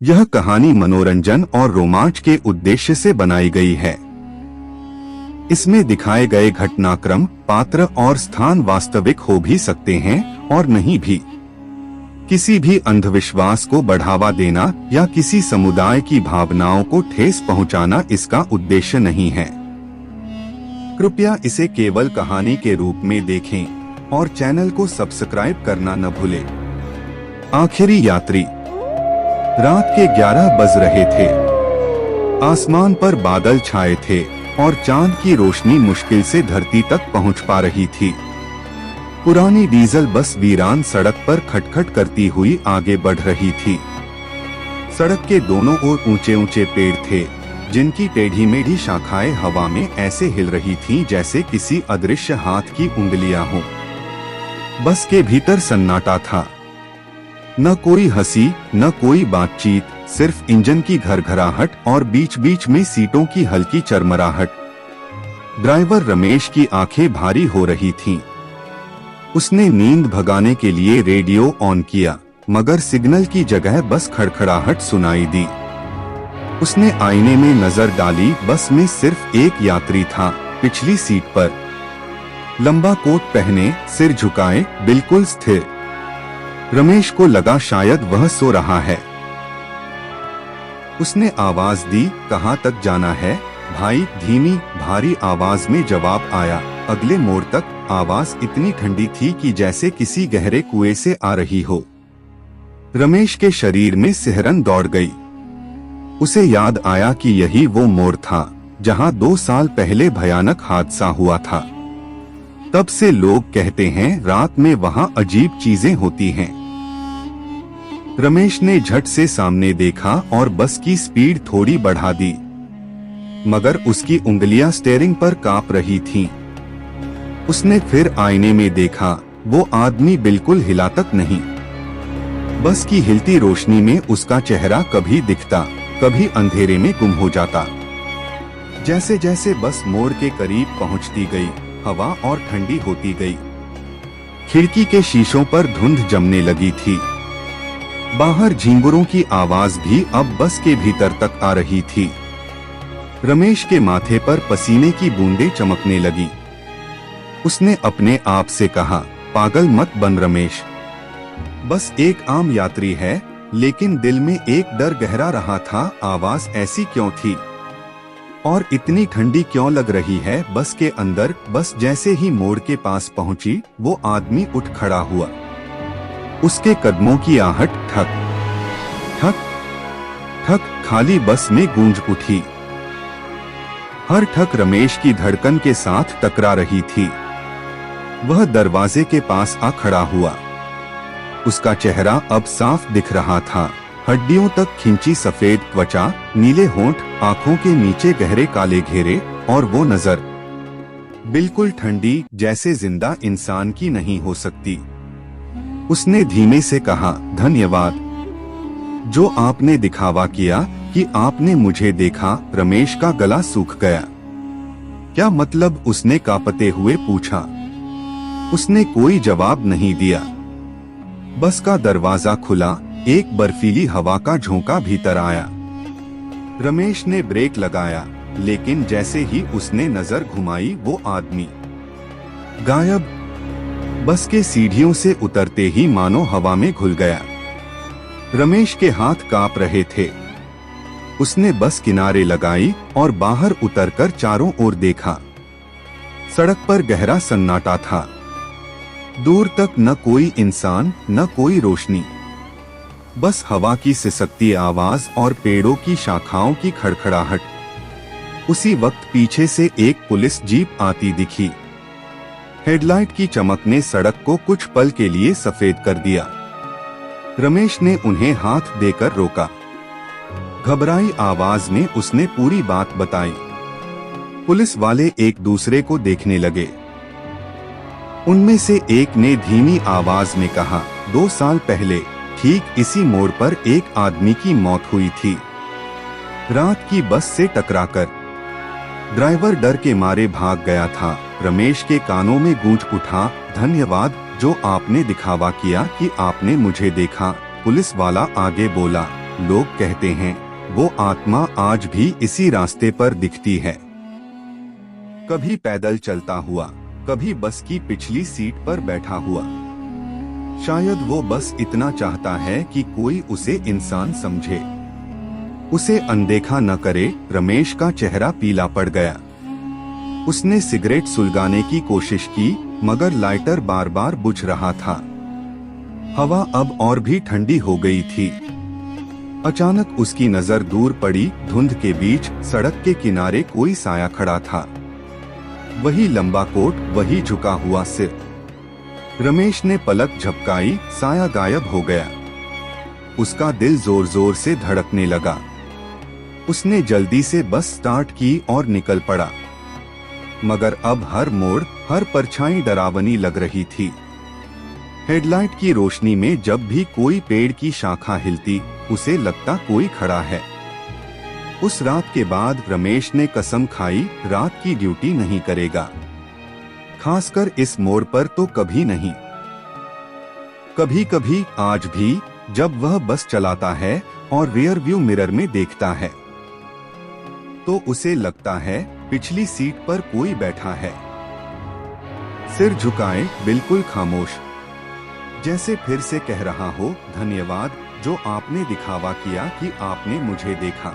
यह कहानी मनोरंजन और रोमांच के उद्देश्य से बनाई गई है। इसमें दिखाए गए घटनाक्रम, पात्र और स्थान वास्तविक हो भी सकते हैं और नहीं भी। किसी भी अंधविश्वास को बढ़ावा देना या किसी समुदाय की भावनाओं को ठेस पहुंचाना इसका उद्देश्य नहीं है। कृपया इसे केवल कहानी के रूप में देखें और चैनल को सब्सक्राइब करना न भूलें। आखिरी यात्री। रात के 11 बज रहे थे। आसमान पर बादल छाए थे और चांद की रोशनी मुश्किल से धरती तक पहुंच पा रही थी। पुरानी डीजल बस वीरान सड़क पर खटखट करती हुई आगे बढ़ रही थी। सड़क के दोनों ओर ऊंचे ऊंचे पेड़ थे, जिनकी टेढ़ी मेढ़ी शाखाएं हवा में ऐसे हिल रही थीं जैसे किसी अदृश्य हाथ की उंगलियां हों। बस के भीतर सन्नाटा था। न कोई हंसी, न कोई बातचीत, सिर्फ इंजन की घरघराहट और बीच बीच में सीटों की हल्की चरमराहट। ड्राइवर रमेश की आंखें भारी हो रही थीं। उसने नींद भगाने के लिए रेडियो ऑन किया, मगर सिग्नल की जगह बस खड़खड़ाहट सुनाई दी। उसने आईने में नजर डाली। बस में सिर्फ एक यात्री था, पिछली सीट पर, लंबा कोट पहने, सिर झुकाए, बिल्कुल स्थिर। रमेश को लगा शायद वह सो रहा है। उसने आवाज दी, कहाँ तक जाना है भाई? धीमी भारी आवाज में जवाब आया, अगले मोड़ तक। आवाज इतनी ठंडी थी कि जैसे किसी गहरे कुएं से आ रही हो। रमेश के शरीर में सिहरन दौड़ गई। उसे याद आया कि यही वो मोड़ था जहां 2 साल पहले भयानक हादसा हुआ था। तब से लोग कहते हैं रात में वहां अजीब चीजें होती हैं। रमेश ने झट से सामने देखा और बस की स्पीड थोड़ी बढ़ा दी, मगर उसकी उंगलियां स्टीयरिंग पर कांप रही थीं। उसने फिर आईने में देखा, वो आदमी बिल्कुल हिला तक नहीं। बस की हिलती रोशनी में उसका चेहरा कभी दिखता, कभी अंधेरे में गुम हो जाता। जैसे जैसे बस मोड़ के करीब पहुंचती गई, हवा और ठंडी होती गई। खिड़की के शीशों पर धुंध जमने लगी थी। बाहर झींगुरों की आवाज भी अब बस के भीतर तक आ रही थी। रमेश के माथे पर पसीने की बूंदें चमकने लगी। उसने अपने आप से कहा, पागल मत बन रमेश, बस एक आम यात्री है। लेकिन दिल में एक डर गहरा रहा था। आवाज ऐसी क्यों थी और इतनी ठंडी क्यों लग रही है बस के अंदर? बस जैसे ही मोड़ के पास पहुंची, वो आदमी उठ खड़ा हुआ। उसके कदमों की आहट ठक ठक ठक खाली बस में गूंज उठी। हर ठक रमेश की धड़कन के साथ टकरा रही थी। वह दरवाजे के पास आ खड़ा हुआ। उसका चेहरा अब साफ दिख रहा था। हड्डियों तक खिंची सफेद त्वचा, नीले होंठ, आंखों के नीचे गहरे काले घेरे, और वो नजर बिल्कुल ठंडी, जैसे जिंदा इंसान की नहीं हो सकती। उसने धीमे से कहा, धन्यवाद जो आपने दिखावा किया कि आपने मुझे देखा। रमेश का गला सूख गया। क्या मतलब? उसने कांपते हुए पूछा। उसने कोई जवाब नहीं दिया। बस का दरवाजा खुला, एक बर्फीली हवा का झोंका भीतर आया। रमेश ने ब्रेक लगाया, लेकिन जैसे ही उसने नजर घुमाई, वो आदमी गायब। बस के सीढ़ियों से उतरते ही मानो हवा में घुल गया। रमेश के हाथ कांप रहे थे। उसने बस किनारे लगाई और बाहर उतरकर चारों ओर देखा। सड़क पर गहरा सन्नाटा था। दूर तक न कोई इंसान, न कोई रोशनी, बस हवा की सिसकती आवाज और पेड़ों की शाखाओं की खड़खड़ाहट। उसी वक्त पीछे से एक पुलिस जीप आती दिखी। हेडलाइट की चमक ने सड़क को कुछ पल के लिए सफेद कर दिया। रमेश ने उन्हें हाथ देकर रोका। घबराई आवाज में उसने पूरी बात बताई। पुलिस वाले एक दूसरे को देखने लगे। उनमें से एक ने धीमी आवाज में कहा, 2 साल पहले ठीक इसी मोड़ पर एक आदमी की मौत हुई थी, रात की बस से टकराकर। ड्राइवर डर के मारे भाग गया था। रमेश के कानों में गूंज उठा, धन्यवाद जो आपने दिखावा किया कि आपने मुझे देखा। पुलिस वाला आगे बोला, लोग कहते हैं वो आत्मा आज भी इसी रास्ते पर दिखती है। कभी पैदल चलता हुआ, कभी बस की पिछली सीट पर बैठा हुआ। शायद वो बस इतना चाहता है कि कोई उसे इंसान समझे, उसे अनदेखा न करे। रमेश का चेहरा पीला पड़ गया। उसने सिगरेट सुलगाने की कोशिश की, मगर लाइटर बार बार बुझ रहा था। हवा अब और भी ठंडी हो गई थी। अचानक उसकी नजर दूर पड़ी। धुंध के बीच सड़क के किनारे कोई साया खड़ा था। वही लंबा कोट, वही झुका हुआ सिर। रमेश ने पलक झपकाई, साया गायब हो गया। उसका दिल जोर जोर से धड़कने लगा। उसने जल्दी से बस स्टार्ट की और निकल पड़ा। मगर अब हर मोड़, हर परछाई डरावनी लग रही थी। हेडलाइट की रोशनी में जब भी कोई पेड़ की शाखा हिलती, उसे लगता कोई खड़ा है। उस रात के बाद रमेश ने कसम खाई, रात की ड्यूटी नहीं करेगा। खासकर इस मोड़ पर तो कभी नहीं। कभी कभी आज भी जब वह बस चलाता है और रियर व्यू मिरर में देखता है, तो उसे लगता है पिछली सीट पर कोई बैठा है, सिर झुकाए, बिल्कुल खामोश, जैसे फिर से कह रहा हो, धन्यवाद जो आपने दिखावा किया कि आपने मुझे देखा।